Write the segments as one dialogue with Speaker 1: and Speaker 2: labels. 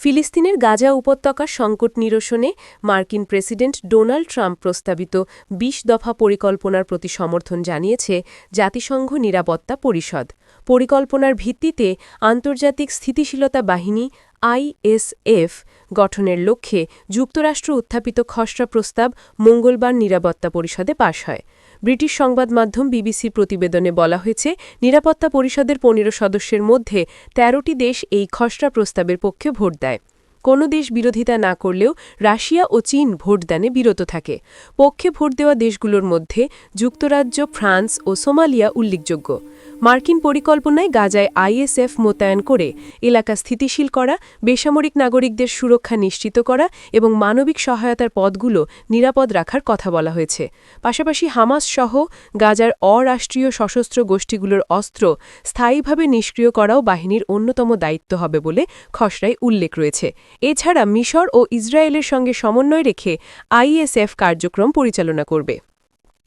Speaker 1: ফিলিস্তিনের গাজা উপত্যকার সংকট নিরসনে মার্কিন প্রেসিডেন্ট ডোনাল্ড ট্রাম্প প্রস্তাবিত ২০ দফা পরিকল্পনার প্রতি সমর্থন জানিয়েছে জাতিসংঘ নিরাপত্তা পরিষদ। পরিকল্পনার ভিত্তিতে আন্তর্জাতিক স্থিতিশীলতা বাহিনী আইএসএফ গঠনের লক্ষ্যে যুক্তরাষ্ট্র উত্থাপিত খসড়া প্রস্তাব মঙ্গলবার নিরাপত্তা পরিষদে পাশ হয়। ব্রিটিশ সংবাদ মাধ্যম বিবিসির প্রতিবেদনে বলা হয়েছে, নিরাপত্তা পরিষদের ১৫ সদস্যের মধ্যে ১৩টি দেশ এই খসড়া প্রস্তাবের পক্ষে ভোট দেয়। কোনো দেশ বিরোধিতা না করলেও রাশিয়া ও চীন ভোটদানে বিরত থাকে। পক্ষে ভোট দেওয়া দেশগুলোর মধ্যে যুক্তরাজ্য, ফ্রান্স ও সোমালিয়া উল্লেখযোগ্য। মার্কিন পরিকল্পনায় গাজায় আইএসএফ মোতায়েন করে এলাকা স্থিতিশীল করা, বেসামরিক নাগরিকদের সুরক্ষা নিশ্চিত করা এবং মানবিক সহায়তার পথগুলো নিরাপদ রাখার কথা বলা হয়েছে। পাশাপাশি হামাস সহ গাজার অরাষ্ট্রীয় সশস্ত্র গোষ্ঠীগুলোর অস্ত্র স্থায়ীভাবে নিষ্ক্রিয় করাও বাহিনীর অন্যতম দায়িত্ব হবে বলে খসড়ায় উল্লেখ রয়েছে। এছাড়া মিশর ও ইসরায়েলের সঙ্গে সমন্বয় রেখে আইএসএফ কার্যক্রম পরিচালনা করবে।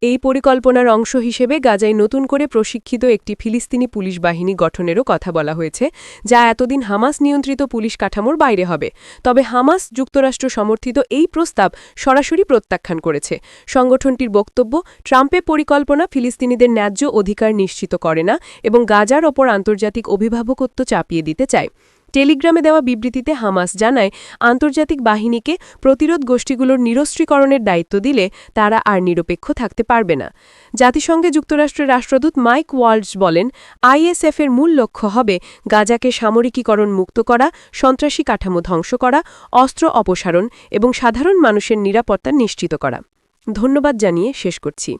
Speaker 1: এই পরিকল্পনার অংশ হিসেবে গাজায় নতুন করে প্রশিক্ষিত একটি ফিলিস্তিনি পুলিশ বাহিনী গঠনেরও কথা বলা হয়েছে, যা এতদিন হামাস নিয়ন্ত্রিত পুলিশ কাঠামোর বাইরে হবে। তবে হামাস যুক্তরাষ্ট্র সমর্থিত এই প্রস্তাব সরাসরি প্রত্যাখ্যান করেছে। সংগঠনটির বক্তব্য, ট্রাম্পের পরিকল্পনা ফিলিস্তিনিদের ন্যায্য অধিকার নিশ্চিত করে না এবং গাজার ওপর আন্তর্জাতিক অভিভাবকত্ব চাপিয়ে দিতে চায়। টেলিগ্রামে দেওয়া বিবৃতিতে হামাস জানায়, আন্তর্জাতিক বাহিনীকে প্রতিরোধ গোষ্ঠীগুলোর নিরস্ত্রীকরণের দায়িত্ব দিলে তারা আর নিরপেক্ষ থাকতে পারবে না। জাতিসংঘে যুক্তরাষ্ট্রের রাষ্ট্রদূত মাইক ওয়াল্জ বলেন, আইএসএফের মূল লক্ষ্য হবে গাজাকে সামরিকীকরণ মুক্ত করা, সন্ত্রাসী কাঠামো ধ্বংস করা, অস্ত্র অপসারণ এবং সাধারণ মানুষের নিরাপত্তা নিশ্চিত করা। ধন্যবাদ জানিয়ে শেষ করছি।